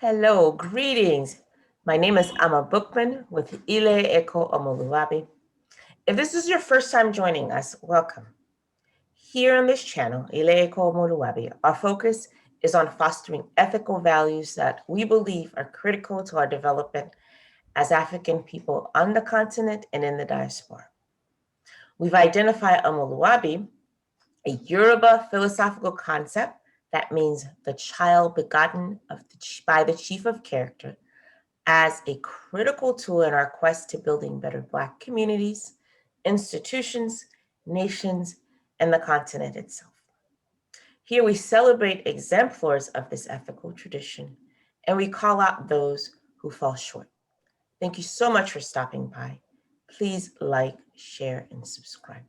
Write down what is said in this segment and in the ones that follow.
Hello, greetings. My name is Amma Bookman with Ile Eko Omoluwabi. If this is your first time joining us, welcome. Here on this channel, Ile Eko Omoluwabi, our focus is on fostering ethical values that we believe are critical to our development as African people on the continent and in the diaspora. We've identified Omoluwabi, a Yoruba philosophical concept that means the child begotten by the chief of character, as a critical tool in our quest to building better Black communities, institutions, nations, and the continent itself. Here we celebrate exemplars of this ethical tradition, and we call out those who fall short. Thank you so much for stopping by. Please like, share, and subscribe.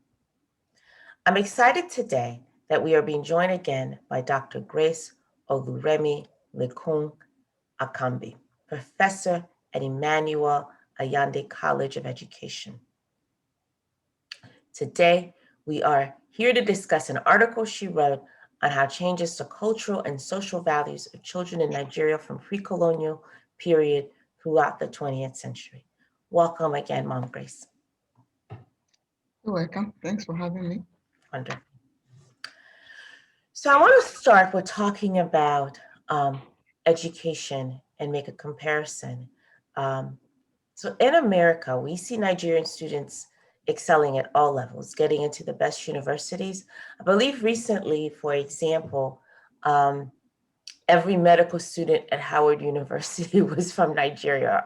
I'm excited today that we are being joined again by Dr. Grace Oluremi Lekun Akanbi, professor at Emmanuel Ayande College of Education. Today, we are here to discuss an article she wrote on how changes to cultural and social values of children in Nigeria from pre-colonial period throughout the 20th century. Welcome again, Mom Grace. You're welcome. Thanks for having me. Wonderful. So I want to start with talking about education and make a comparison. So in America, we see Nigerian students excelling at all levels, getting into the best universities. I believe recently, for example, every medical student at Howard University was from Nigeria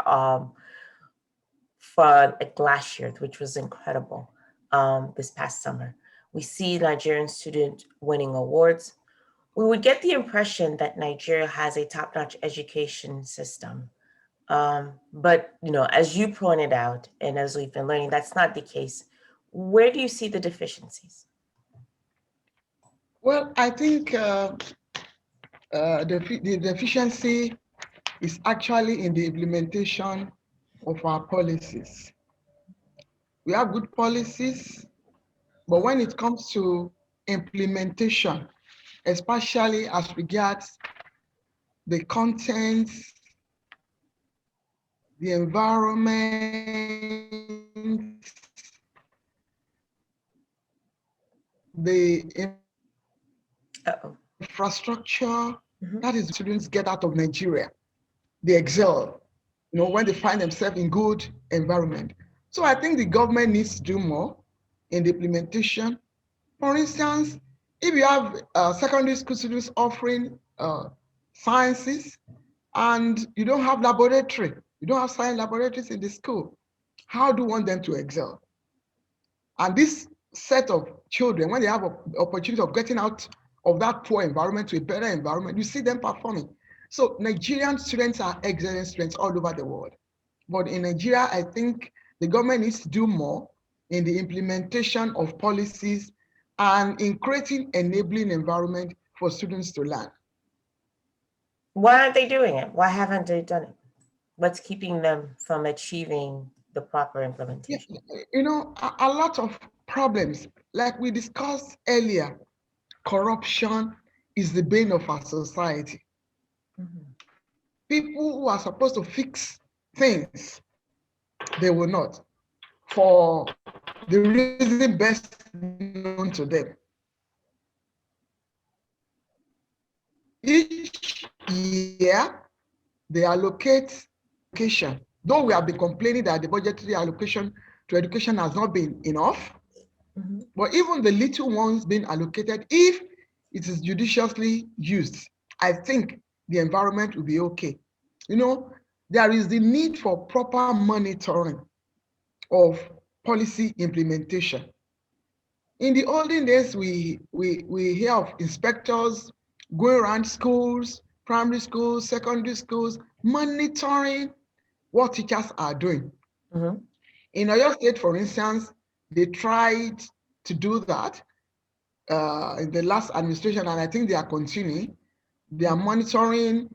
for last year, which was incredible this past summer. We see Nigerian students winning awards. We would get the impression that Nigeria has a top-notch education system. But, as you pointed out, and as we've been learning, that's not the case. Where do you see the deficiencies? Well, I think the deficiency is actually in the implementation of our policies. We have good policies, but when it comes to implementation, especially as regards the contents, the environment, the infrastructure, that is students get out of Nigeria. They excel, when they find themselves in good environment. So I think the government needs to do more in the implementation. For instance, if you have secondary school students offering sciences and you don't have laboratory, you don't have science laboratories in the school, how do you want them to excel? And this set of children, when they have an opportunity of getting out of that poor environment to a better environment, you see them performing. So Nigerian students are excellent students all over the world. But in Nigeria, I think the government needs to do more in the implementation of policies and in creating enabling environment for students to learn. Why aren't they doing it? Why haven't they done it? What's keeping them from achieving the proper implementation? Yeah, a lot of problems, like we discussed earlier, corruption is the bane of our society. People who are supposed to fix things, they will not, for the reason best known to them. Each year, they allocate education. Though we have been complaining that the budgetary allocation to education has not been enough, but even the little ones being allocated, if it is judiciously used, I think the environment will be okay. There is the need for proper monitoring of policy implementation. In the olden days, we hear of inspectors going around schools, primary schools, secondary schools, monitoring what teachers are doing. In Oyo State, for instance, they tried to do that in the last administration, and I think they are continuing. They are monitoring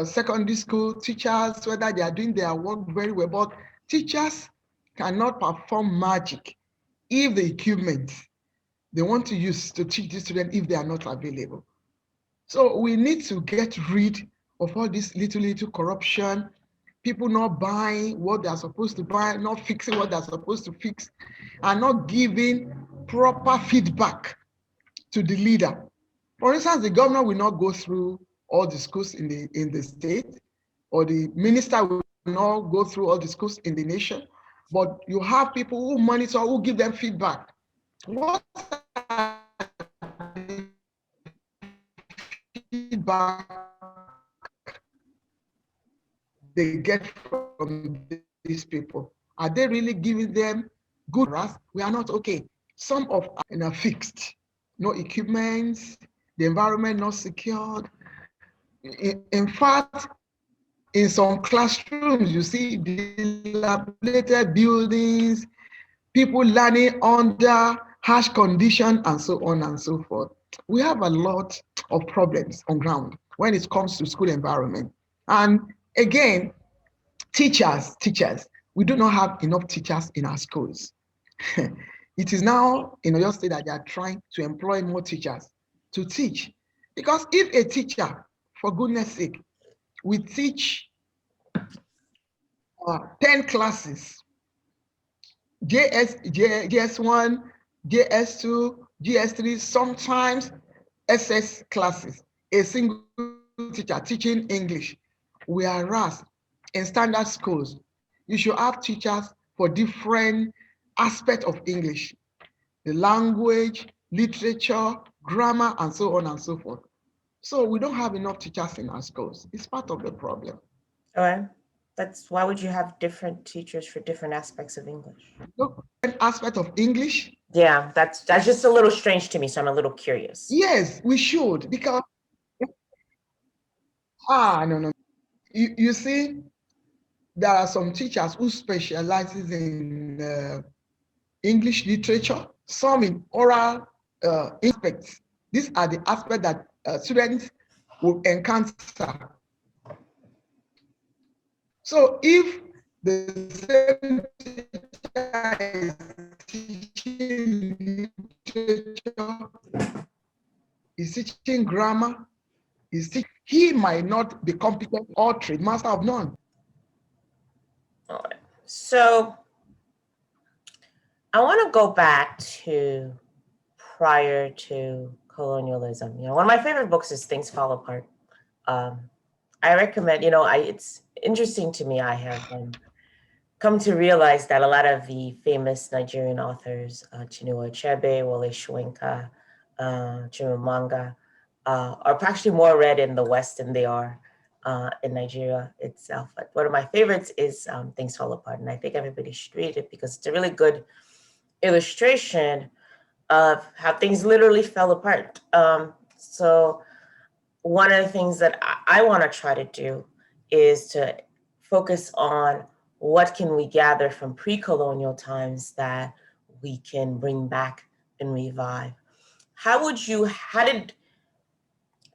secondary school teachers, whether they are doing their work very well. But teachers cannot perform magic if the equipment they want to use to teach the students, if they are not available. So we need to get rid of all this little corruption, people not buying what they're supposed to buy, not fixing what they're supposed to fix, and not giving proper feedback to the leader. For instance, the governor will not go through all the schools in the state, or the minister will not go through all the schools in the nation, but you have people who monitor, who give them feedback. What feedback they get from these people? Are they really giving them good rest? We are not okay. Some of them are fixed, no equipment, the environment not secured. In fact, in some classrooms, you see dilapidated buildings, people learning under harsh conditions, and so on and so forth. We have a lot of problems on ground when it comes to school environment. And again, teachers, we do not have enough teachers in our schools. It is now in Oyo State that they are trying to employ more teachers to teach. Because if a teacher, for goodness sake, we teach 10 classes, JS1, JS2, GS3, sometimes SS classes, a single teacher teaching English. Whereas in standard schools, you should have teachers for different aspects of English, the language, literature, grammar, and so on and so forth. So we don't have enough teachers in our schools. It's part of the problem. All right. That's why would you have different teachers for different aspects of English? Look, an aspect of English. Yeah, that's just a little strange to me, so I'm a little curious. Yes, we should, because no. You see, there are some teachers who specializes in English literature, some in oral aspects. These are the aspects that students will encounter. So if the same teacher is teaching literature, is teaching grammar, he might not be competent or trade master of none. All right. So I want to go back to prior to colonialism. You know, one of my favorite books is Things Fall Apart. I recommend, it's interesting to me. I have come to realize that a lot of the famous Nigerian authors, Chinua Achebe, Wole Soyinka, Chimamanda, are actually more read in the West than they are in Nigeria itself. But one of my favorites is Things Fall Apart, and I think everybody should read it because it's a really good illustration of how things literally fell apart. So one of the things that I want to try to do is to focus on what can we gather from pre-colonial times that we can bring back and revive. How did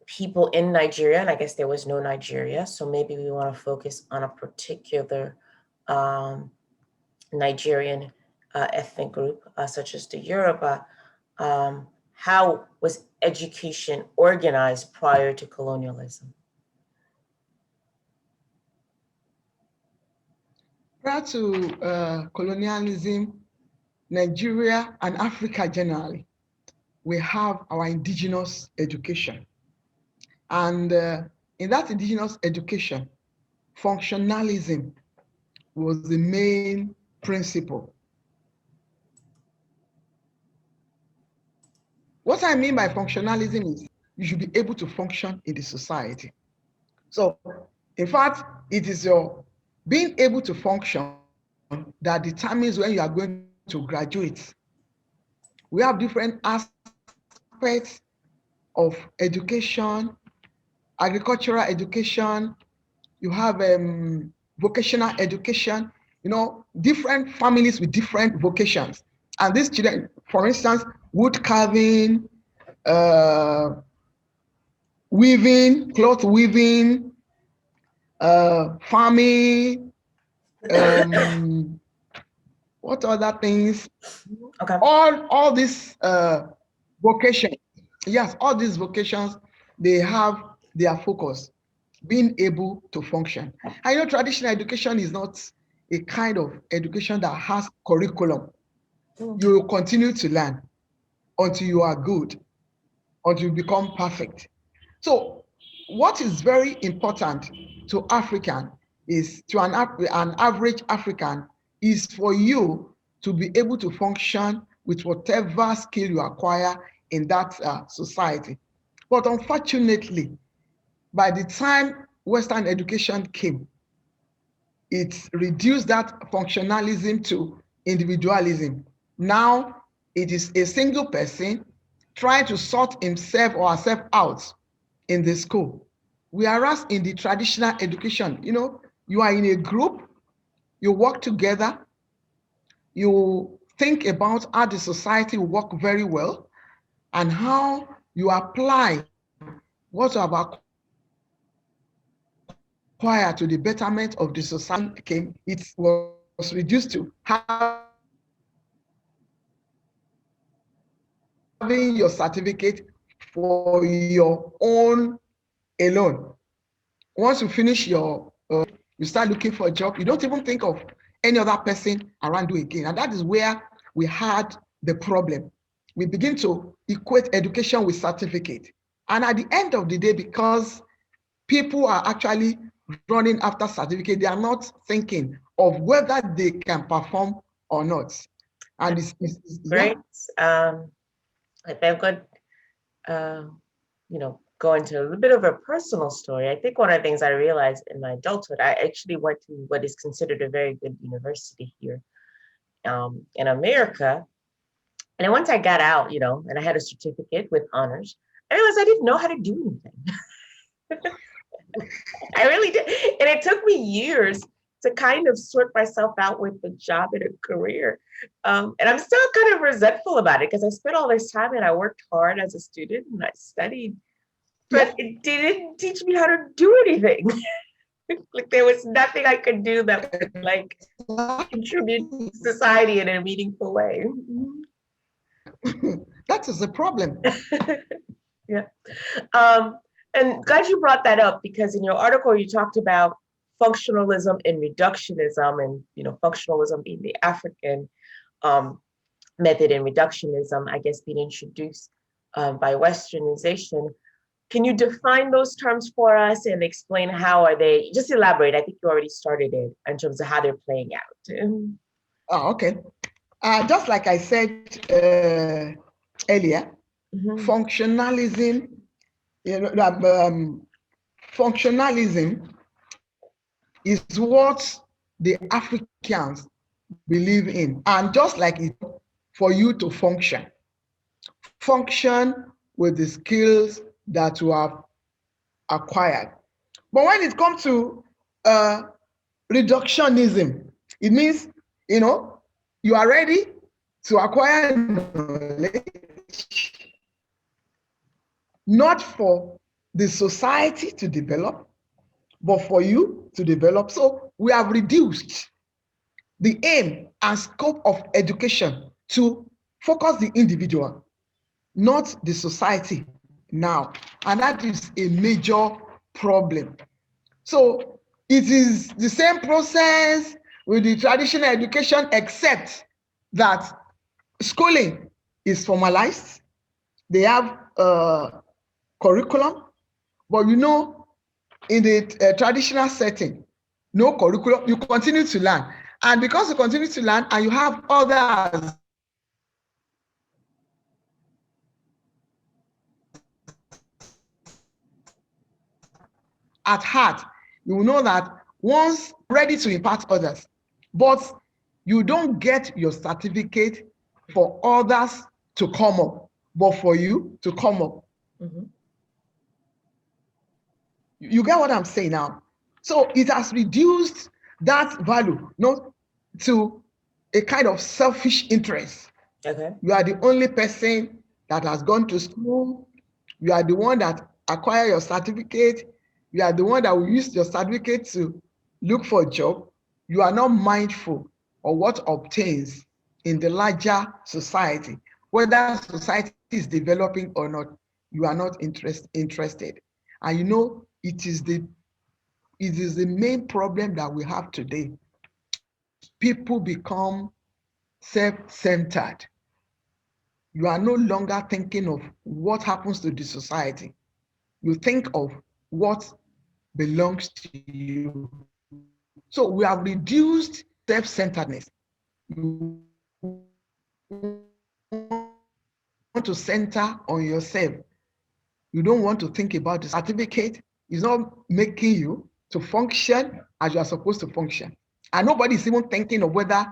people in Nigeria, and I guess there was no Nigeria, so maybe we want to focus on a particular Nigerian ethnic group, such as the Yoruba. How was education organized prior to colonialism? Prior to colonialism, Nigeria and Africa generally, we have our indigenous education. And in that indigenous education, functionalism was the main principle. What I mean by functionalism is you should be able to function in the society. So, in fact, it is your being able to function that determines when you are going to graduate. We have different aspects of education, agricultural education, you have vocational education, different families with different vocations. And these children, for instance, wood carving, weaving, cloth weaving, farming, what other things? Okay. All these vocations, yes, all these vocations, they have their focus. being able to function. I know traditional education is not a kind of education that has curriculum. You will continue to learn until you are good, until you become perfect. So what is very important to African is, to an average African, is for you to be able to function with whatever skill you acquire in that society. But unfortunately, by the time Western education came, it reduced that functionalism to individualism. Now it is a single person trying to sort himself or herself out in the school. Whereas in the traditional education, you are in a group, you work together, you think about how the society will work very well, and how you apply what you have acquired to the betterment of the society. It was reduced to having your certificate for your own alone. Once you finish you start looking for a job, you don't even think of any other person around you again. And that is where we had the problem. We begin to equate education with certificate. And at the end of the day, because people are actually running after certificate, they are not thinking of whether they can perform or not. And it's great. Yeah. If I've got, go into a little bit of a personal story. I think one of the things I realized in my adulthood, I actually went to what is considered a very good university here in America. And then once I got out, and I had a certificate with honors, I realized I didn't know how to do anything. I really did. And it took me years to kind of sort myself out with a job and a career. And I'm still kind of resentful about it because I spent all this time and I worked hard as a student and I studied, but it didn't teach me how to do anything. Like there was nothing I could do that would contribute to society in a meaningful way. That is the problem. Yeah. And glad you brought that up, because in your article you talked about functionalism and reductionism, and functionalism being the African method, and reductionism, I guess, being introduced by Westernization. Can you define those terms for us and explain how are they? Just elaborate. I think you already started it in terms of how they're playing out. Oh, okay. Just like I said earlier, functionalism. Functionalism is what the Africans believe in, and just like it, for you to function with the skills that you have acquired. But when it comes to reductionism, it means you are ready to acquire knowledge, not for the society to develop, but for you to develop. So we have reduced the aim and scope of education to focus the individual, not the society now. And that is a major problem. So it is the same process with the traditional education, except that schooling is formalized. They have curriculum, but in the traditional setting, no curriculum, you continue to learn. And because you continue to learn and you have others at heart, you will know that once ready to impart others, but you don't get your certificate for others to come up, but for you to come up. You get what I'm saying now? So it has reduced that value, to a kind of selfish interest. Okay. You are the only person that has gone to school. You are the one that acquire your certificate. You are the one that will use your certificate to look for a job. You are not mindful of what obtains in the larger society. Whether society is developing or not, you are not interested. And it is the it is the main problem that we have today. People become self-centered. You are no longer thinking of what happens to the society. You think of what belongs to you. So we have reduced self-centeredness. You want to center on yourself. You don't want to think about the certificate. It's not making you to function as you are supposed to function. And nobody is even thinking of whether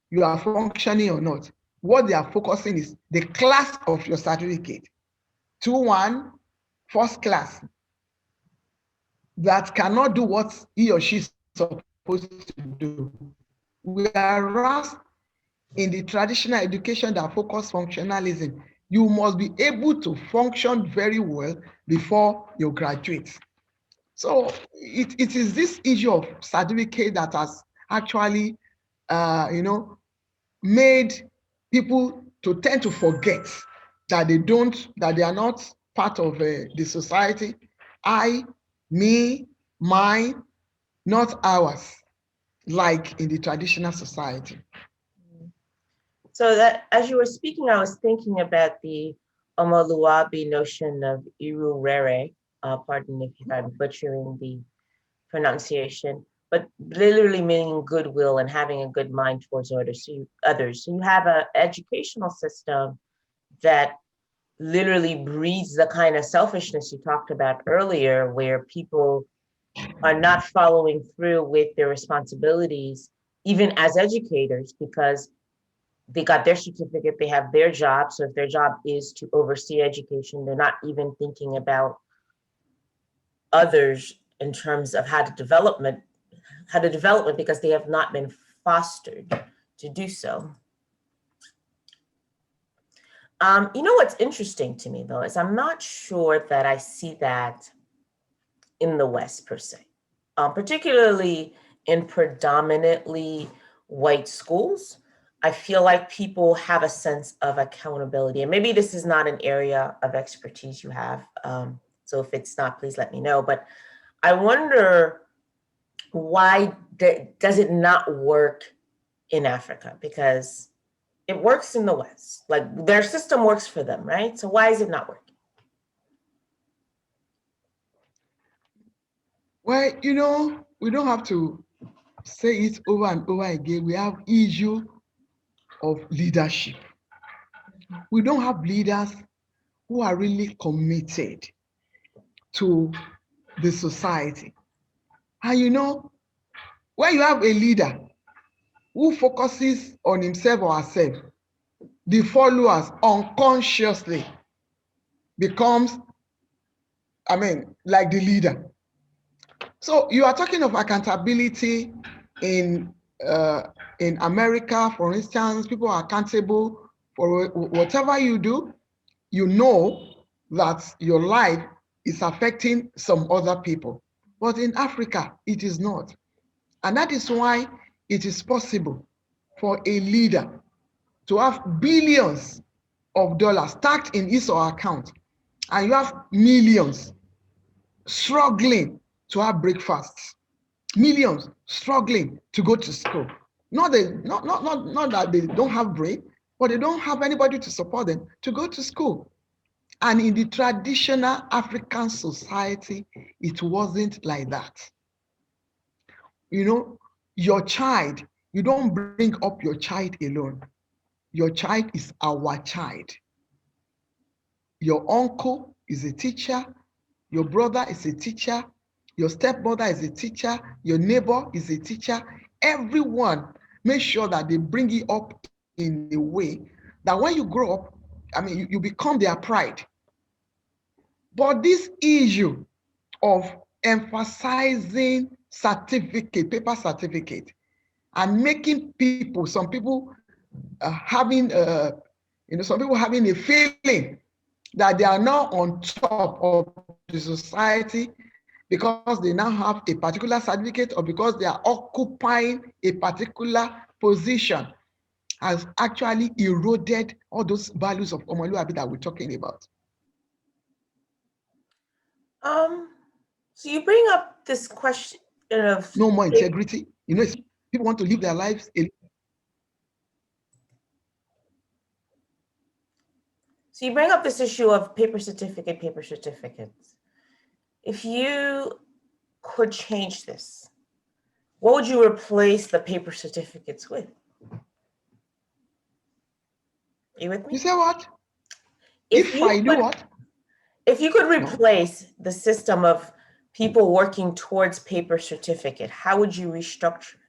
you are functioning or not. What they are focusing is the class of your certificate. 2-1, first class, that cannot do what he or she is supposed to do. Whereas in the traditional education that focus functionalism, you must be able to function very well before you graduate. So it is this issue of certificate that has actually, made people to tend to forget that they are not part of the society. I, me, mine, not ours, like in the traditional society. So that as you were speaking, I was thinking about the Omoluabi notion of Irurere. Pardon if I'm butchering the pronunciation, but literally meaning goodwill and having a good mind towards others. So you have an educational system that literally breeds the kind of selfishness you talked about earlier, where people are not following through with their responsibilities, even as educators, because they got their certificate, they have their job. So if their job is to oversee education, they're not even thinking about others in terms of how to develop it because they have not been fostered to do so. You know what's interesting to me though is I'm not sure that I see that in the West per se, particularly in predominantly white schools. I feel like people have a sense of accountability, and maybe this is not an area of expertise you have. So if it's not, please let me know. But I wonder why does it not work in Africa? Because it works in the West. Like their system works for them, right? So why is it not working? Well, we don't have to say it over and over again. We have issue of leadership. We don't have leaders who are really committed to the society. And when you have a leader who focuses on himself or herself, the followers unconsciously becomes, like the leader. So you are talking of accountability in America, for instance. People are accountable for whatever you do. You know that your life is affecting some other people. But in Africa, it is not. And that is why it is possible for a leader to have billions of dollars stacked in his or her account, and you have millions struggling to have breakfast, millions struggling to go to school. Not that they don't have brain, but they don't have anybody to support them to go to school. And in the traditional African society, it wasn't like that. Your child, you don't bring up your child alone. Your child is our child. Your uncle is a teacher, your brother is a teacher, your stepmother is a teacher, your neighbor is a teacher. Everyone, make sure that they bring it up in a way that when you grow up, you become their pride. But this issue of emphasizing paper certificate, and making some people having a feeling that they are now on top of the society because they now have a particular certificate or because they are occupying a particular position, has actually eroded all those values of Omoluabi that we're talking about. So you bring up this question. no more integrity. You know, people want to live their lives. So you bring up this issue of paper certificates. If you could change this, what would you replace the paper certificates with? Are you with me? You say what? If I do what? If you could replace the system of people working towards paper certificate, how would you restructure it?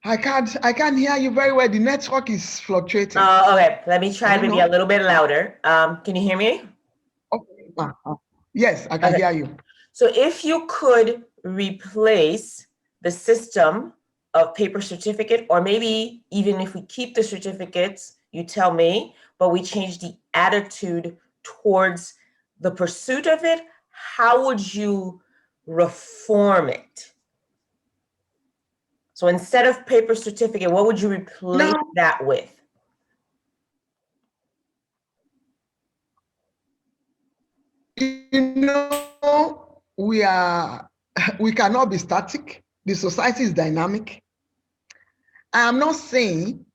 I can't hear you very well. The network is fluctuating. Okay, let me try maybe a little bit louder. Can you hear me? Okay. Yes, I can hear you. So if you could replace the system of paper certificate, or maybe even if we keep the certificates, you tell me, but we change the attitude towards the pursuit of it, how would you reform it? So instead of paper certificate, what would you replace that with? You know, we cannot be static. The society is dynamic. I am not saying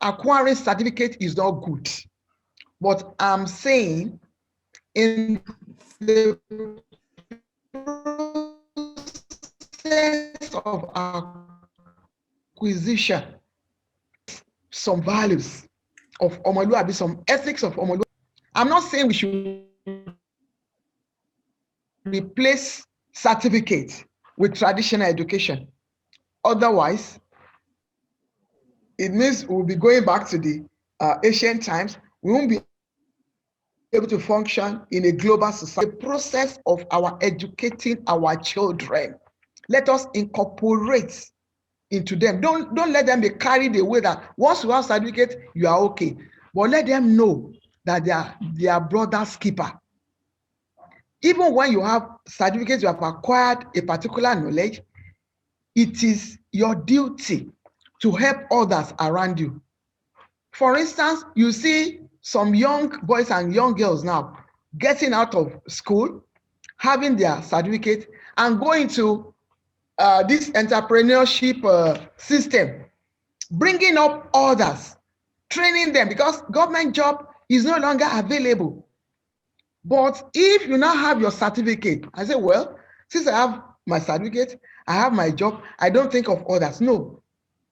acquiring certificate is not good, but I'm saying in the process of acquisition, some values of Omoluabi, some ethics of Omoluabi. I'm not saying we should replace certificate with traditional education. Otherwise, it means we'll be going back to the ancient times. We won't be able to function in a global society. The process of our educating our children, let us incorporate into them. Don't let them be carried away that once you have certificate, you are okay. But let them know that they are brother's keeper. Even when you have certificates, you have acquired a particular knowledge, it is your duty to help others around you. For instance, you see some young boys and young girls now getting out of school, having their certificate, and going to this entrepreneurship system, bringing up others, training them, because government job is no longer available. But if you now have your certificate, I say, well, since I have my certificate, I have my job, I don't think of others. No,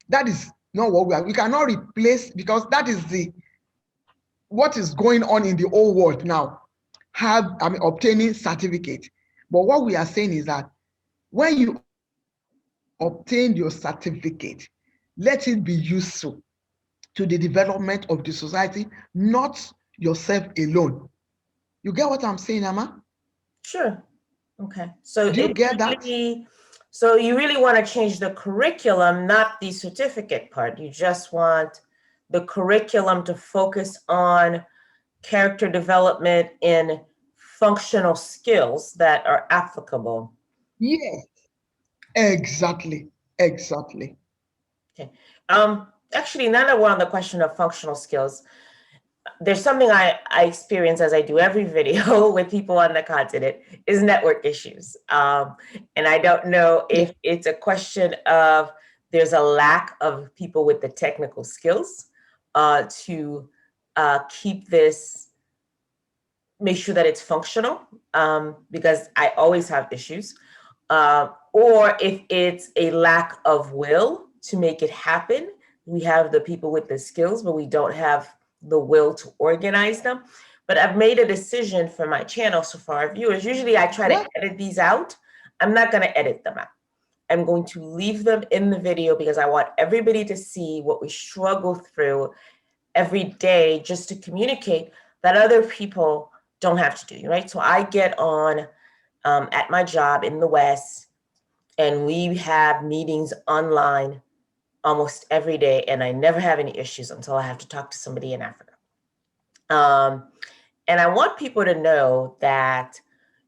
that is not what we are. We cannot replace, because that is what is going on in the whole world now. Obtaining certificate. But what we are saying is that when you obtain your certificate, let it be useful to the development of the society, not yourself alone. You get what I'm saying, Amma? Sure. Okay. So do you get that? So you really want to change the curriculum, not the certificate part. You just want the curriculum to focus on character development in functional skills that are applicable. Yes, exactly. Okay. Actually, now that we're on the question of functional skills, there's something I experience, as I do every video with people on the continent, is network issues. And I don't know if it's a question of there's a lack of people with the technical skills to keep this, make sure that it's functional, because I always have issues, or if it's a lack of will to make it happen. We have the people with the skills, but we don't have the will to organize them. But I've made a decision for my channel, so for our viewers, usually I try to edit these out. I'm not going to edit them out. I'm going to leave them in the video because I want everybody to see what we struggle through every day, just to communicate that other people don't have to do, right? So I get on at my job in the West, and we have meetings online almost every day, and I never have any issues until I have to talk to somebody in Africa. And I want people to know that,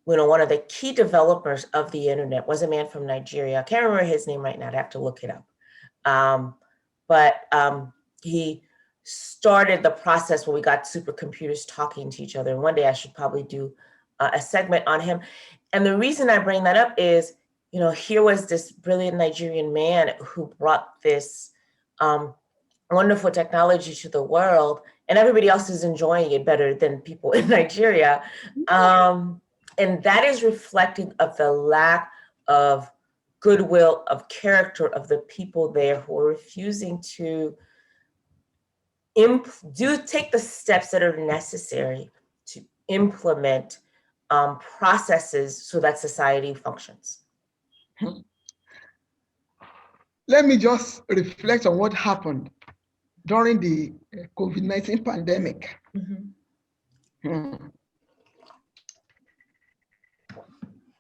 you know, one of the key developers of the internet was a man from Nigeria. I can't remember his name right now. I'd have to look it up. But he started the process where we got supercomputers talking to each other. And one day I should probably do a segment on him. And the reason I bring that up is, you know, here was this brilliant Nigerian man who brought this wonderful technology to the world, and everybody else is enjoying it better than people in Nigeria. And that is reflecting of the lack of goodwill, of character of the people there who are refusing to take the steps that are necessary to implement processes so that society functions. Let me just reflect on what happened during the COVID-19 pandemic.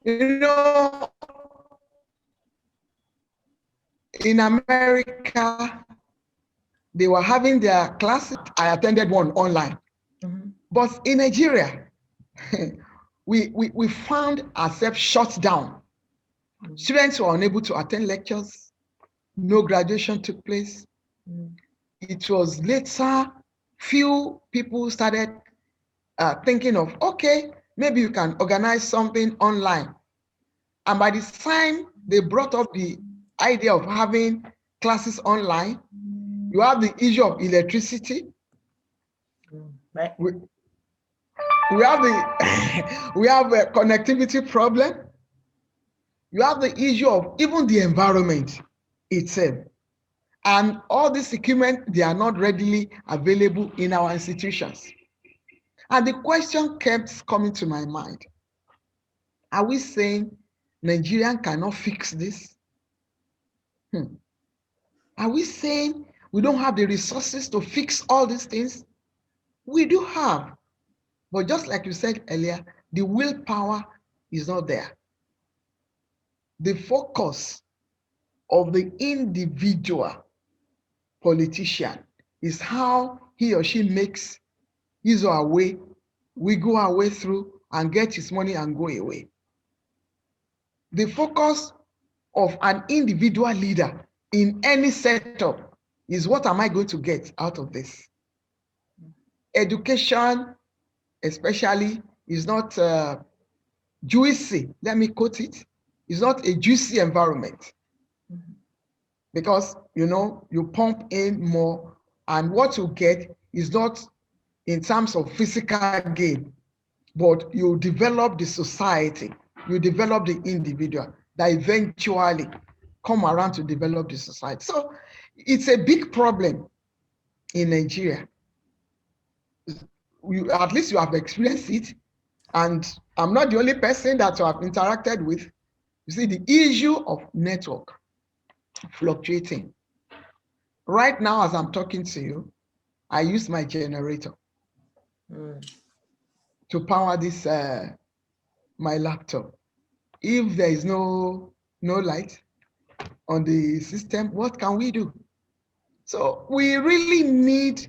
You know, in America, they were having their classes. I attended one online. But in Nigeria, we found ourselves shut down. Students were unable to attend lectures. No graduation took place. It was later, few people started thinking of, okay, maybe you can organize something online. And by the time they brought up the idea of having classes online, you have the issue of electricity. Right. We have a connectivity problem. You have the issue of even the environment itself. And all this equipment, they are not readily available in our institutions. And the question kept coming to my mind. Are we saying Nigerian cannot fix this? Are we saying we don't have the resources to fix all these things? We do have. But just like you said earlier, the willpower is not there. The focus of the individual politician is how he or she makes his or her way, wiggle our way through and get his money and go away. The focus of an individual leader in any setup is, what am I going to get out of this? Education, especially, is not juicy. Let me quote it. It's not a juicy environment. Because, you know, you pump in more, and what you get is not in terms of physical gain, but you develop the society, you develop the individual that eventually come around to develop the society. So it's a big problem in Nigeria. At least you have experienced it, and I'm not the only person that you have interacted with. You see, the issue of network fluctuating. Right now, as I'm talking to you, I use my generator to power this my laptop. If there is no light on the system, what can we do? So we really need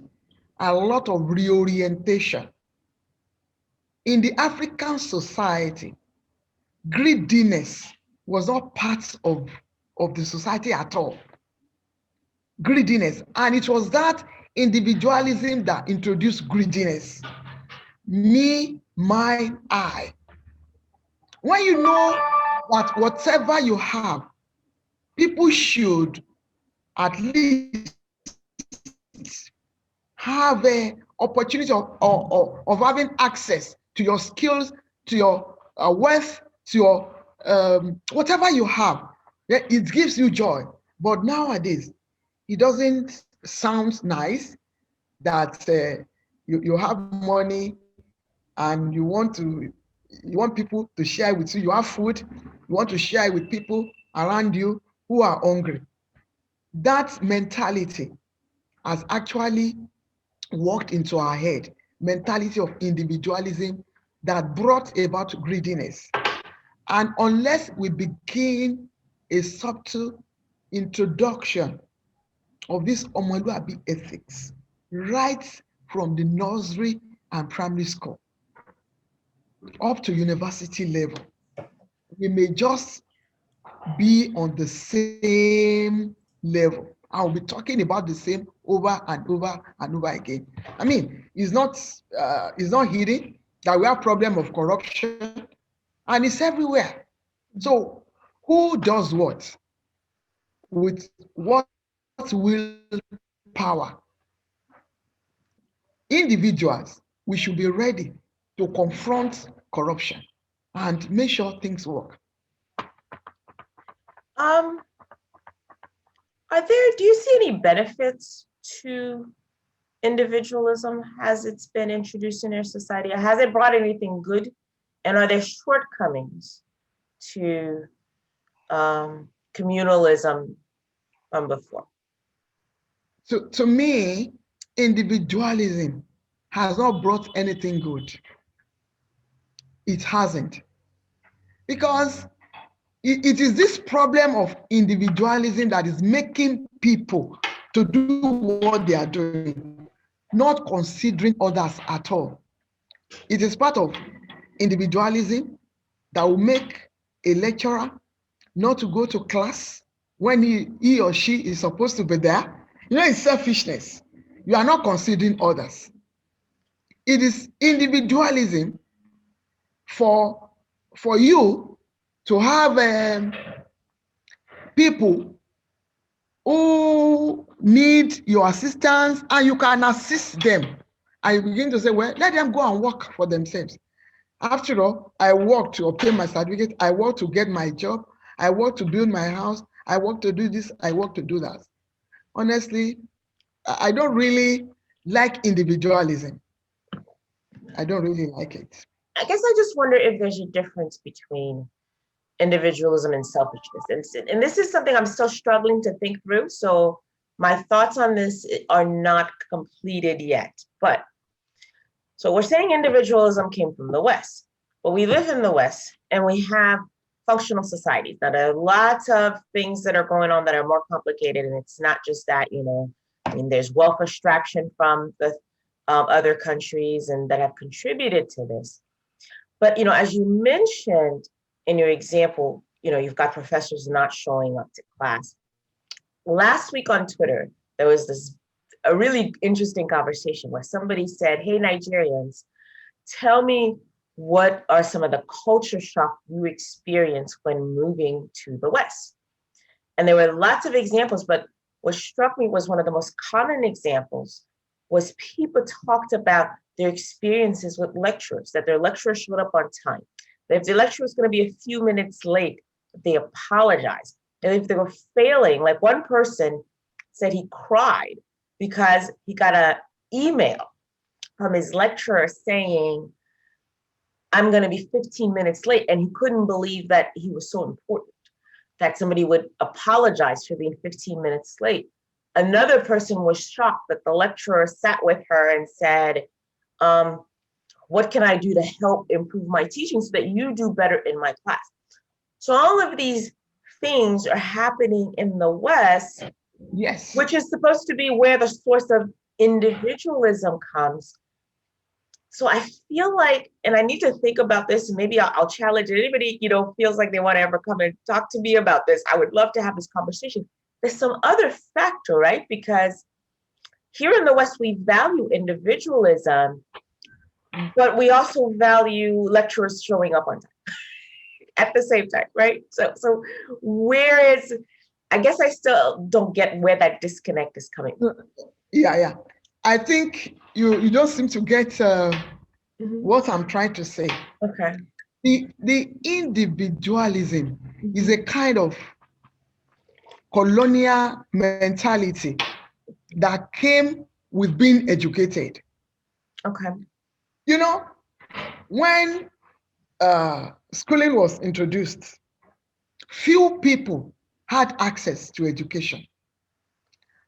a lot of reorientation. In the African society, greediness was not part of the society at all. Greediness. And it was that individualism that introduced greediness. Me, mine, I. When you know that whatever you have, people should at least have an opportunity of having access to your skills, to your wealth, to your whatever you have, it gives you joy. But nowadays, it doesn't sound nice that you have money and you want people to share with you. You have food, you want to share with people around you who are hungry. That mentality has actually walked into our head, mentality of individualism that brought about greediness. And unless we begin a subtle introduction of this Omoluabi ethics right from the nursery and primary school up to university level, we may just be on the same level I'll be talking about the same over and over and over again. I mean, it's not hidden that we have problem of corruption, and it's everywhere. So who does what with what willpower? Individuals, we should be ready to confront corruption and make sure things work. Do you see any benefits to individualism as it's been introduced in our society? Has it brought anything good? And are there shortcomings to communalism from before? So to me, individualism has not brought anything good. It hasn't. Because it is this problem of individualism that is making people to do what they are doing, not considering others at all. It is part of individualism that will make a lecturer not to go to class when he or she is supposed to be there. You know, it's selfishness. You are not considering others. It is individualism for you to have people who need your assistance and you can assist them. And you begin to say, well, let them go and work for themselves. After all, I work to obtain my certificate. I work to get my job. I work to build my house. I work to do this. I work to do that. Honestly, I don't really like individualism. I don't really like it. I guess I just wonder if there's a difference between individualism and selfishness. And this is something I'm still struggling to think through. So my thoughts on this are not completed yet. But so we're saying individualism came from the West, but we live in the West and we have functional societies. Now, there are lots of things that are going on that are more complicated. And it's not just that, I mean, there's wealth extraction from the other countries and that have contributed to this. But, as you mentioned in your example, you've got professors not showing up to class. Last week on Twitter, there was a really interesting conversation where somebody said, hey, Nigerians, tell me what are some of the culture shock you experienced when moving to the West? And there were lots of examples, but what struck me was one of the most common examples was people talked about their experiences with lecturers, that their lecturer showed up on time. That if the lecturer was going to be a few minutes late, they apologized. And if they were failing, like one person said he cried because he got an email from his lecturer saying, I'm going to be 15 minutes late. And he couldn't believe that he was so important, that somebody would apologize for being 15 minutes late. Another person was shocked that the lecturer sat with her and said, what can I do to help improve my teaching so that you do better in my class? So all of these things are happening in the West, yes, which is supposed to be where the source of individualism comes. So I feel like, and I need to think about this, and maybe I'll challenge anybody, feels like they want to ever come and talk to me about this. I would love to have this conversation. There's some other factor, right? Because here in the West, we value individualism, but we also value lecturers showing up on time at the same time, right? So where is, I guess I still don't get where that disconnect is coming from. Yeah. I think you don't seem to get what I'm trying to say. Okay. The individualism is a kind of colonial mentality that came with being educated. Okay. When schooling was introduced, few people had access to education.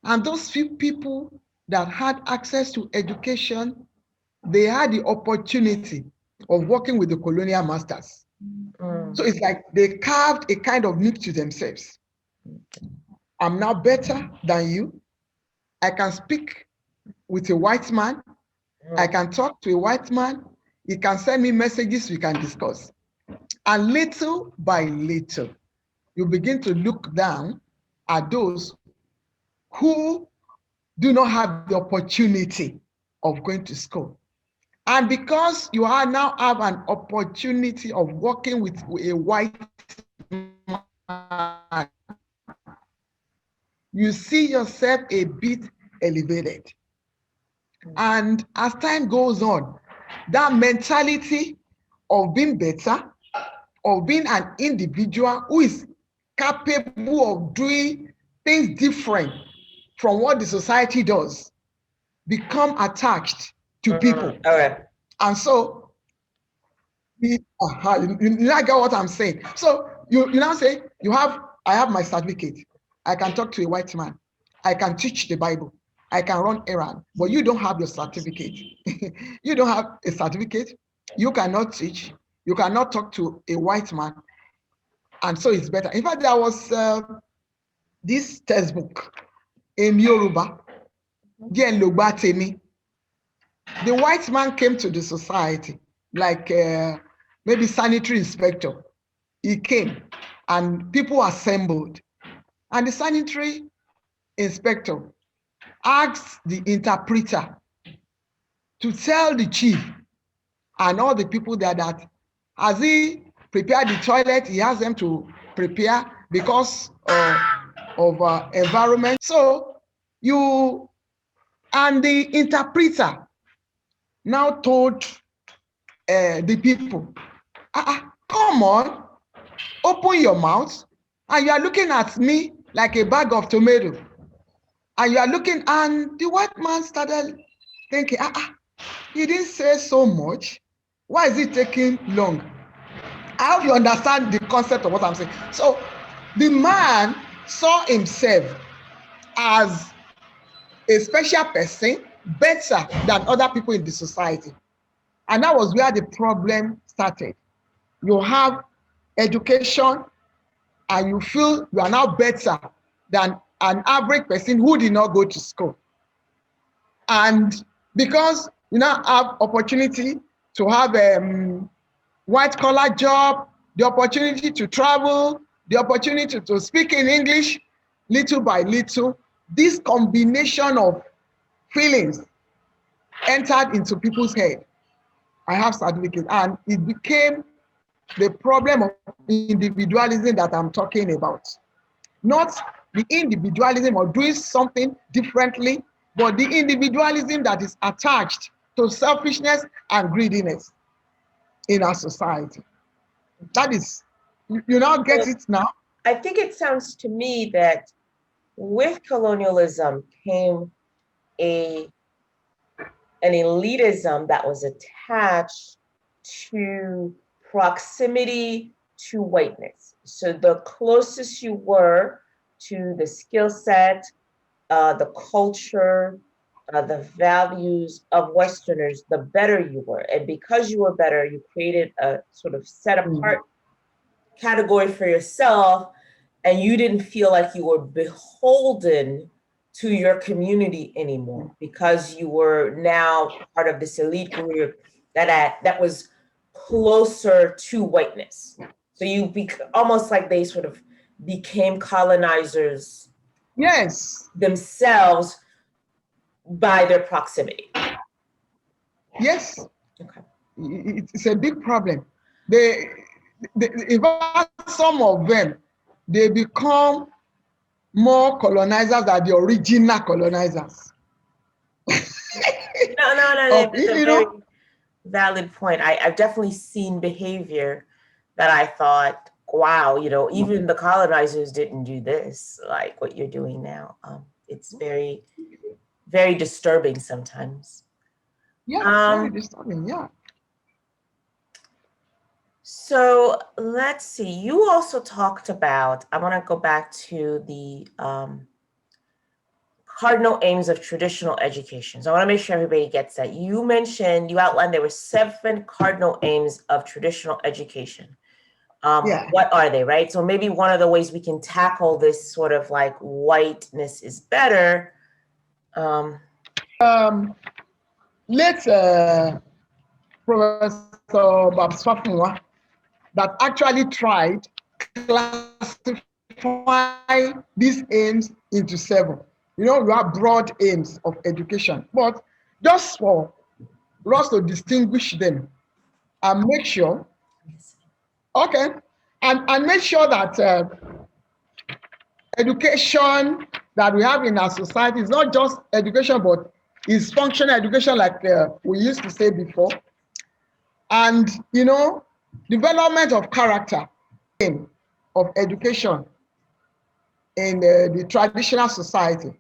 And those few people that had access to education, they had the opportunity of working with the colonial masters. So it's like they carved a kind of niche to themselves. I'm now better than you. I can speak with a white man. I can talk to a white man. He can send me messages we can discuss. And little by little, you begin to look down at those who do not have the opportunity of going to school. And because you are now have an opportunity of working with a white man, you see yourself a bit elevated. And as time goes on, that mentality of being better, of being an individual who is capable of doing things different from what the society does, become attached to people. Okay. And so, you now get what I'm saying. So you now say, I have my certificate. I can talk to a white man. I can teach the Bible. I can run errands, but you don't have your certificate. You don't have a certificate. You cannot teach. You cannot talk to a white man. And so it's better. In fact, there was this textbook in Yoruba, the white man came to the society, like maybe sanitary inspector. He came and people assembled. And the sanitary inspector asked the interpreter to tell the chief and all the people there that as he prepared the toilet, he asked them to prepare because of environment. So the interpreter now told the people, come on, open your mouth, and you are looking at me like a bag of tomato. And you are looking, and the white man started thinking, he didn't say so much. Why is it taking long? I hope you understand the concept of what I'm saying. So the man saw himself as a special person, better than other people in the society. And that was where the problem started. You have education and you feel you are now better than an average person who did not go to school. And because you now have opportunity to have a white collar job, the opportunity to travel, the opportunity to speak in English, little by little, this combination of feelings entered into people's head. I have certificate, and it became the problem of individualism that I'm talking about. Not the individualism of doing something differently, but the individualism that is attached to selfishness and greediness in our society. That is, you now get it now? I think it sounds to me that with colonialism came an elitism that was attached to proximity to whiteness. So the closest you were to the skill set, the culture, the values of Westerners, the better you were. And because you were better, you created a sort of set apart category for yourself, and you didn't feel like you were beholden to your community anymore because you were now part of this elite group that was closer to whiteness. So you almost like they sort of became colonizers, yes, themselves by their proximity. Yes. Okay. It's a big problem. In fact, some of them, they become more colonizers than the original colonizers. No, that's a very valid point. I've definitely seen behavior that I thought, wow, even the colonizers didn't do this, like what you're doing now. It's very, very disturbing sometimes. Yeah, very disturbing, yeah. So let's see, you also talked about, I want to go back to the cardinal aims of traditional education. So I want to make sure everybody gets that. You outlined there were 7 cardinal aims of traditional education. What are they, right? So maybe one of the ways we can tackle this sort of like whiteness is better. Let's Professor Babswafunwa that actually tried to classify these aims into 7. You have broad aims of education, but just for us to distinguish them and make sure, okay, and make sure that education that we have in our society is not just education, but is functional education, like we used to say before. And, development of character of education in the traditional society.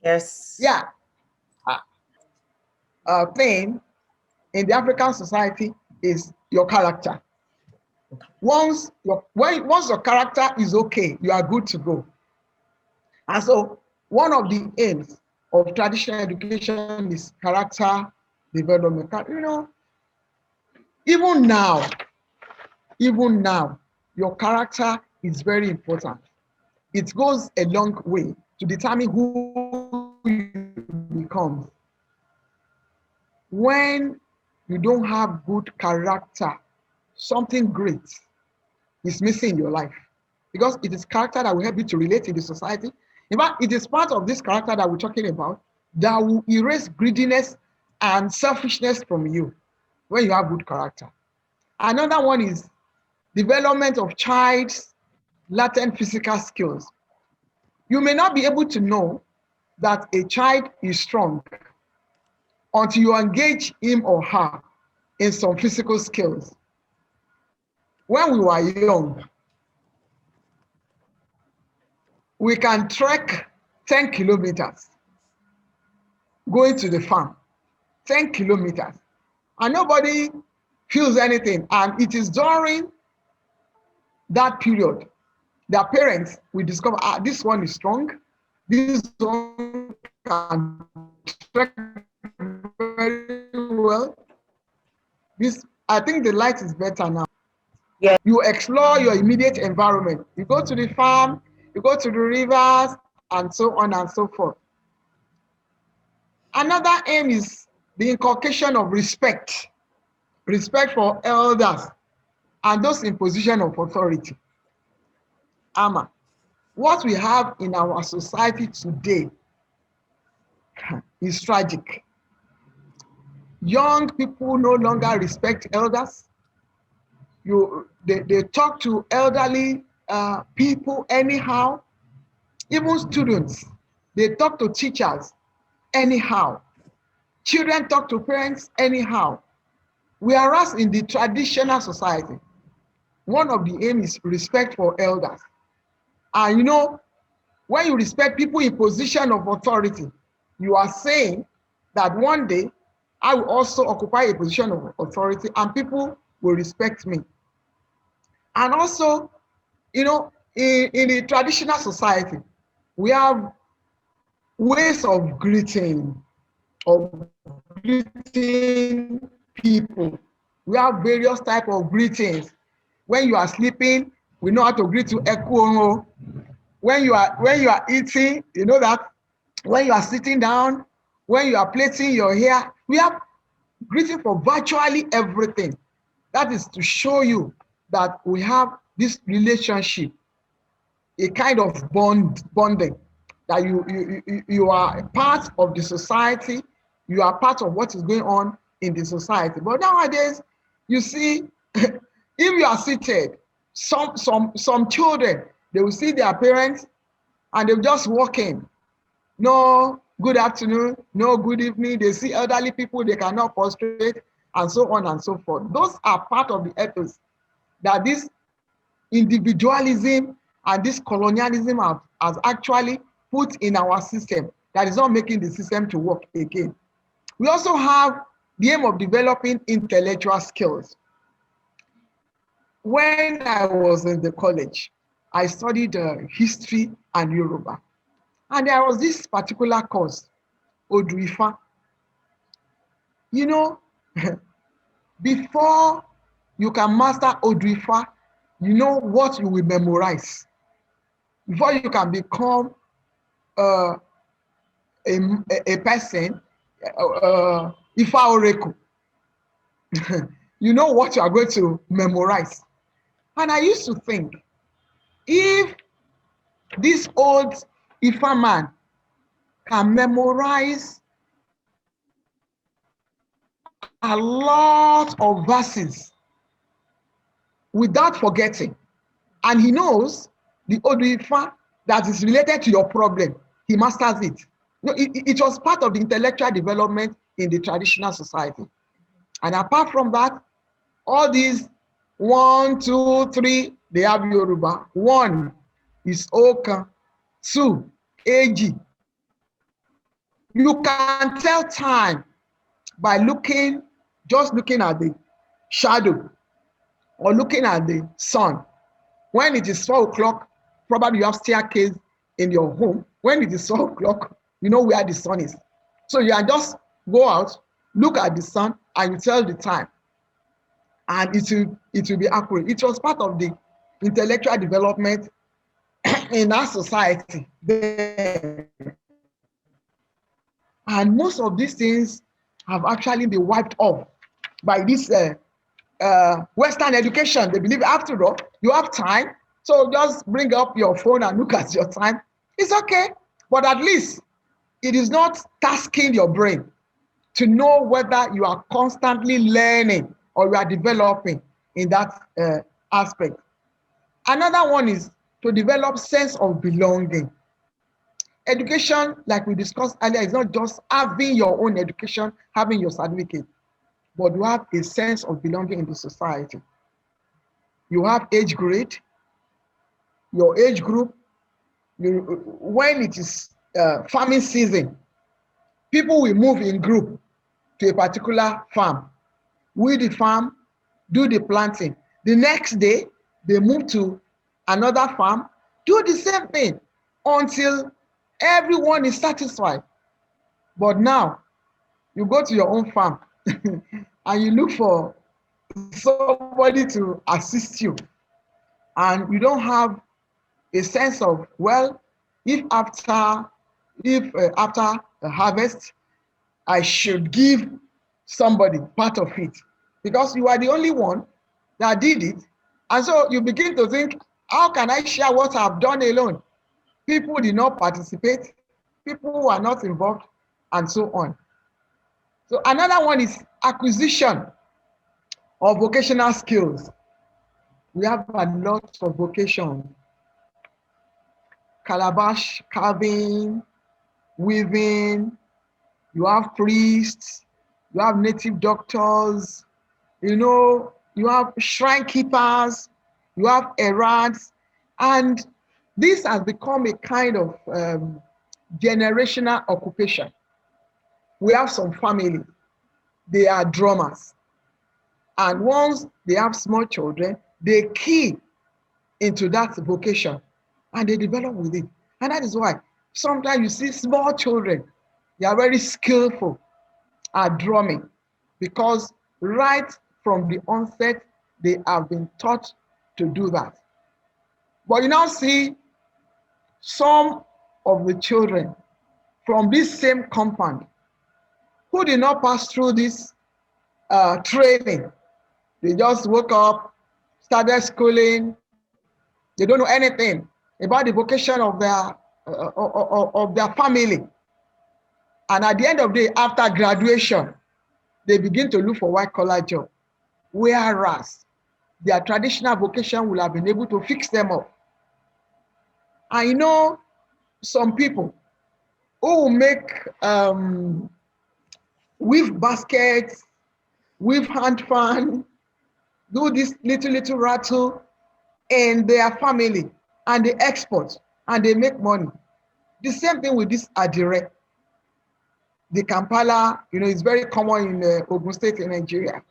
Yes. Yeah. Thing in the African society is your character. Once your character is okay, you are good to go. And so one of the aims of traditional education is character development. Even now, your character is very important. It goes a long way to determine who you become. When you don't have good character, something great is missing in your life, because it is character that will help you to relate in the society. In fact, it is part of this character that we're talking about that will erase greediness and selfishness from you when you have good character. Another one is development of child's latent physical skills. You may not be able to know that a child is strong until you engage him or her in some physical skills. When we were young, we can trek 10 kilometers going to the farm, 10 kilometers, and nobody feels anything. And it is during that period that parents will discover, this one is strong, this one can trek very well. I think the light is better now. Yeah. You explore your immediate environment. You go to the farm, you go to the rivers, and so on and so forth. Another aim is the inculcation of respect for elders and those in position of authority. Ama, what we have in our society today is tragic. Young people no longer respect elders. They talk to elderly people anyhow. Even students, they talk to teachers anyhow. Children talk to parents anyhow. Whereas in the traditional society, one of the aims is respect for elders. And when you respect people in position of authority, you are saying that one day I will also occupy a position of authority and people will respect me. And also, in the traditional society, we have ways of greeting people. We have various types of greetings. When you are sleeping, we know how to greet you, Ekuono. When you are eating, you know that. When you are sitting down, when you are plaiting your hair, we have greeting for virtually everything. That is to show you that we have this relationship, a kind of bonding, that you are part of the society, you are part of what is going on in the society. But nowadays, you see, if you are seated, some children, they will see their parents and they'll just walk in. No good afternoon, no good evening. They see elderly people, they cannot prostrate, and so on and so forth. Those are part of the ethos that this individualism and this colonialism has actually put in our system, that is not making the system to work again. We also have the aim of developing intellectual skills. When I was in the college, I studied history and Yoruba. And there was this particular course, Oduifa. Before you can master Oduifa, you know what you will memorize. Before you can become a person, Ifa Oreku, you know what you are going to memorize. And I used to think, If this old Ifa man can memorize a lot of verses without forgetting, and he knows the old Ifa that is related to your problem, he masters it. No, it was part of the intellectual development in the traditional society. And apart from that, all these 1, 2, 3, they have Yoruba. 1 is Okan, 2, AG. You can tell time by just looking at the shadow or looking at the sun. When it is 4 o'clock, probably you have staircase in your home. When it is 4 o'clock, you know where the sun is. So you can just go out, look at the sun, and you tell the time. And it will be accurate. It was part of the intellectual development in our society then. And most of these things have actually been wiped off by this Western education. They believe, after all, you have time, so just bring up your phone and look at your time. It's okay, but at least it is not tasking your brain to know whether you are constantly learning or you are developing in that aspect. Another one is to develop sense of belonging. Education, like we discussed earlier, is not just having your own education, having your certificate, but you have a sense of belonging in the society. You have age grade, your age group. When it is farming season, people will move in group to a particular farm, weed the farm, do the planting. The next day, they move to another farm, do the same thing until everyone is satisfied. But now, you go to your own farm and you look for somebody to assist you, and you don't have a sense of, well, if after a harvest, I should give somebody part of it, because you are the only one that did it. And so you begin to think, how can I share what I've done alone? People did not participate, people were not involved, and so on. So another one is acquisition of vocational skills. We have a lot of vocation: calabash carving, weaving, you have priests, you have native doctors, you have shrine keepers, you have errands, and this has become a kind of generational occupation. We have some family, they are drummers, and once they have small children, they key into that vocation and they develop with it. And that is why sometimes you see small children, they are very skillful at drumming, because right from the onset, they have been taught to do that. But you now see some of the children from this same compound who did not pass through this training. They just woke up, started schooling. They don't know anything about the vocation of their family. And at the end of the day, after graduation, they begin to look for white-collar job, whereas their traditional vocation will have been able to fix them up. I know some people who will make weave baskets, weave hand fan, do this little rattle in their family, and they export and they make money. The same thing with this adire. The Kampala, is very common in Ogun State in Nigeria.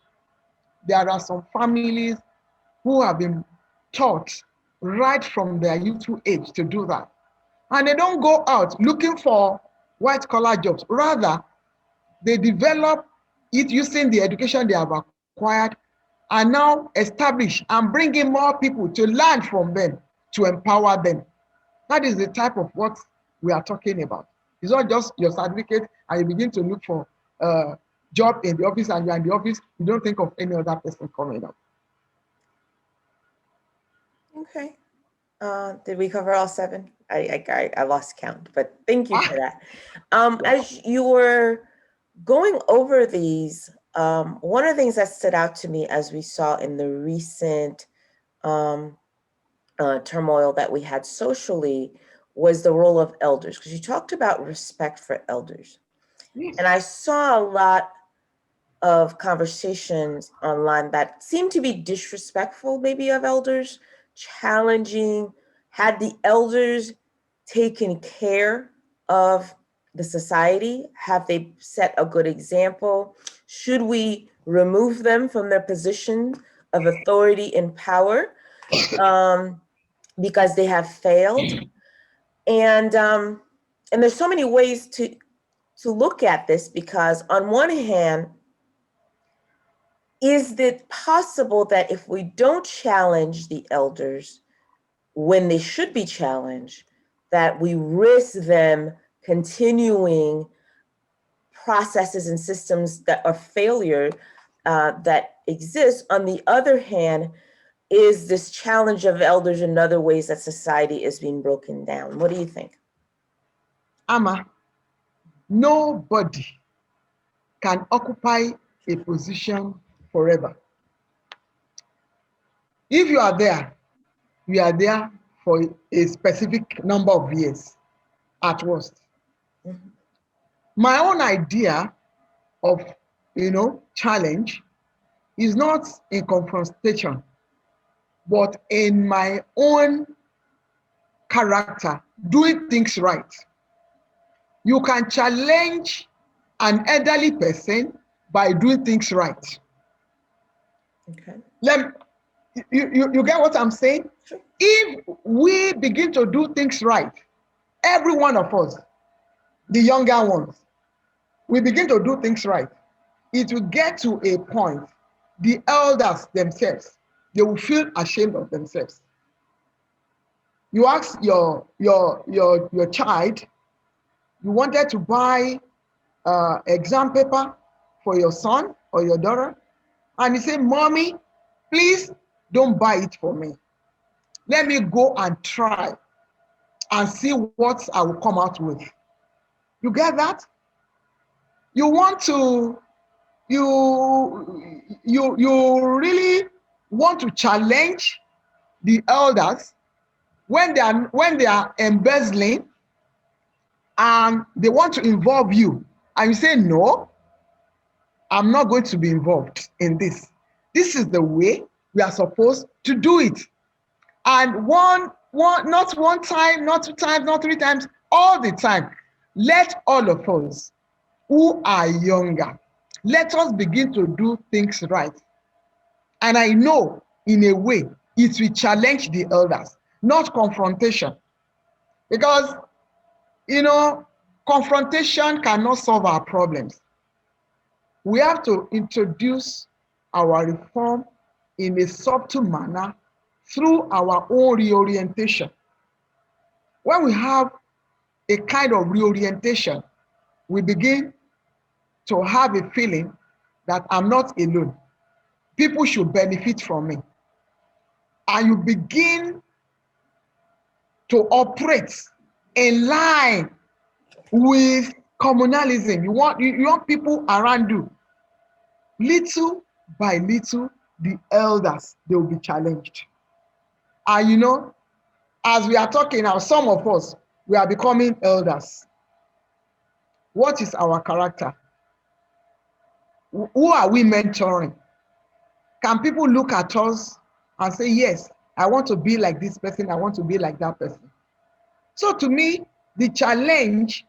There are some families who have been taught right from their youthful age to do that. And they don't go out looking for white-collar jobs. Rather, they develop it using the education they have acquired and now establish and bring in more people to learn from them, to empower them. That is the type of what we are talking about. It's not just your certificate and you begin to look for a job in the office, and you're in the office, you don't think of any other person coming up. Okay. Did we cover all 7? I lost count, but thank you for that. Yeah. As you were going over these, one of the things that stood out to me as we saw in the recent turmoil that we had socially was the role of elders, because you talked about respect for elders. Yes. And I saw a lot of conversations online that seemed to be disrespectful, maybe, of elders, challenging. Had the elders taken care of the society? Have they set a good example? Should we remove them from their position of authority and power because they have failed? And there's so many ways to look at this, because on one hand, is it possible that if we don't challenge the elders when they should be challenged, that we risk them continuing processes and systems that are failure that exist? On the other hand, is this challenge of elders in other ways that society is being broken down? What do you think? Ama, nobody can occupy a position forever. If you are there for a specific number of years at worst. Mm-hmm. My own idea of, challenge is not in confrontation, but in my own character, doing things right. You can challenge an elderly person by doing things right. Okay. You get what I'm saying? Sure. If we begin to do things right, every one of us, the younger ones, we begin to do things right, it will get to a point, the elders themselves, they will feel ashamed of themselves. You ask your child, you wanted to buy exam paper for your son or your daughter, and he say, "Mommy, please don't buy it for me. Let me go and try and see what I will come out with." You get that? You want to, you really want to challenge the elders when they are embezzling and they want to involve you, and you say, "No, I'm not going to be involved in this. This is the way we are supposed to do it." And not one time, not 2 times, not 3 times, all the time. Let all of us who are younger, let us begin to do things right. And I know, in a way, it will challenge the elders, not confrontation. Because, confrontation cannot solve our problems. We have to introduce our reform in a subtle manner through our own reorientation. When we have a kind of reorientation, we begin to have a feeling that I'm not alone. People should benefit from me. And you begin to operate in line with communalism. You want people around you. Little by little, the elders, they will be challenged. And as we are talking now, some of us, we are becoming elders. What is our character? Who are we mentoring? Can people look at us and say, "Yes, I want to be like this person, I want to be like that person"? So to me, the challenge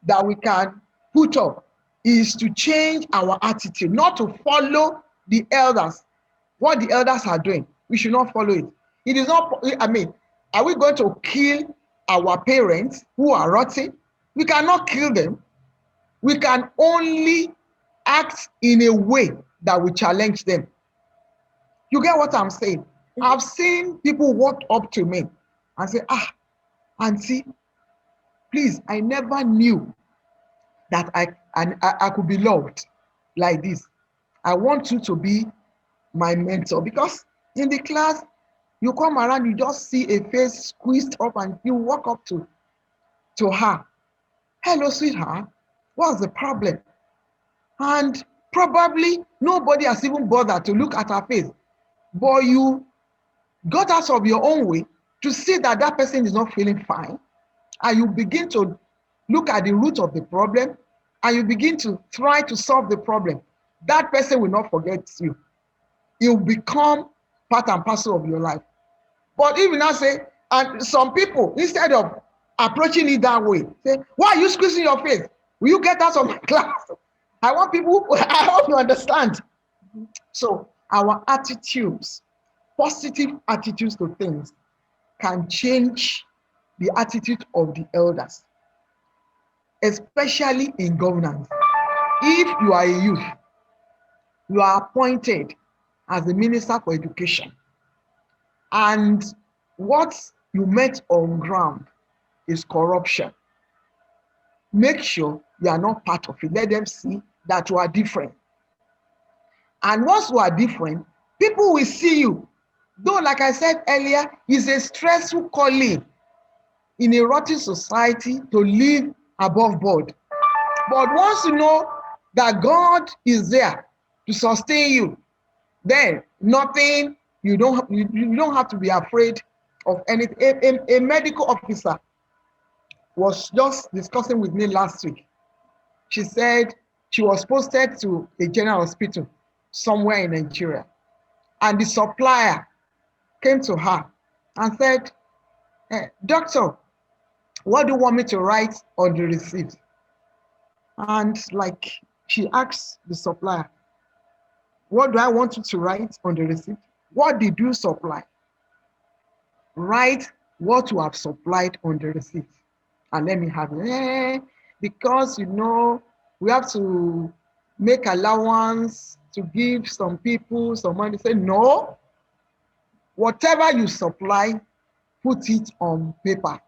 that we can put up is to change our attitude, not to follow the elders. What the elders are doing, we should not follow it. It is not, are we going to kill our parents who are rotting? We cannot kill them. We can only act in a way that will challenge them. You get what I'm saying? I've seen people walk up to me and say, "Auntie, please, I never knew that I could be loved like this. I want you to be my mentor." Because in the class, You come around, you just see a face squeezed up and you walk up to her. Hello, sweetheart. What's the problem? And probably nobody has even bothered to look at her face. But you got out of your own way to see that that person is not feeling fine. And you begin to look at the root of the problem and you begin to try to solve the problem. That person will not forget you. It will become part and parcel of your life. But if you now say, and some people, instead of approaching it that way, say, why are you squeezing your face? Will you get out of my class? I want people, I hope you understand. So our attitudes, positive attitudes to things, can change the attitude of the elders, especially in governance. If you are a youth, you are appointed as the Minister for Education, and what you met on ground is corruption, make sure you are not part of it. Let them see that you are different. And once you are different, people will see you. Though, like I said earlier, it's a stressful calling in a rotten society to live above board. But once you know that God is there to sustain you, then nothing, you don't have to be afraid of anything. A medical officer was just discussing with me last week. She said she was posted to a general hospital somewhere in Nigeria, and the supplier came to her and said, doctor, what do you want me to write on the receipt? And like she asked the supplier, what do I want you to write on the receipt? What did you supply? Write what you have supplied on the receipt and let me have it. Because we have to make allowance to give some people some money. Say no, whatever you supply, put it on paper.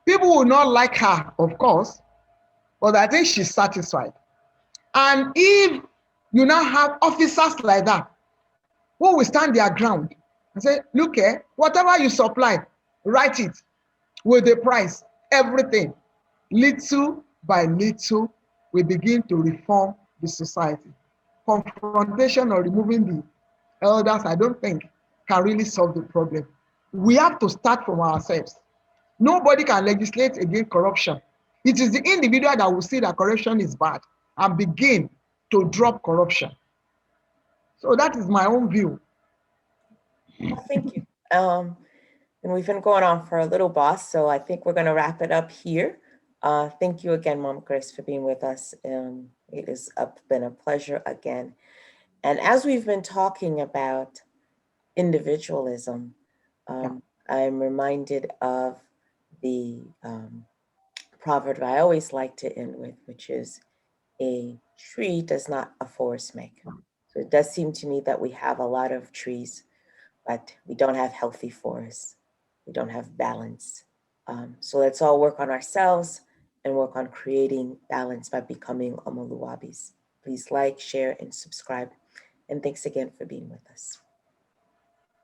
People will not like her, of course, but I think she's satisfied. And if you now have officers like that, who will stand their ground and say, look here, whatever you supply, write it with the price, everything. Little by little, we begin to reform the society. Confrontation or removing the elders, I don't think, can really solve the problem. We have to start from ourselves. Nobody can legislate against corruption. It is the individual that will see that corruption is bad and begin to drop corruption. So that is my own view. Well, thank you. And we've been going on for a little, boss, so I think we're going to wrap it up here. Thank you again, Mom Grace, for being with us. It has been a pleasure again. And as we've been talking about individualism, I'm reminded of the proverb I always like to end with, which is, a tree does not a forest make. So it does seem to me that we have a lot of trees, but we don't have healthy forests. We don't have balance. So let's all work on ourselves and work on creating balance by becoming Omoluwabis. Please like, share, and subscribe. And thanks again for being with us.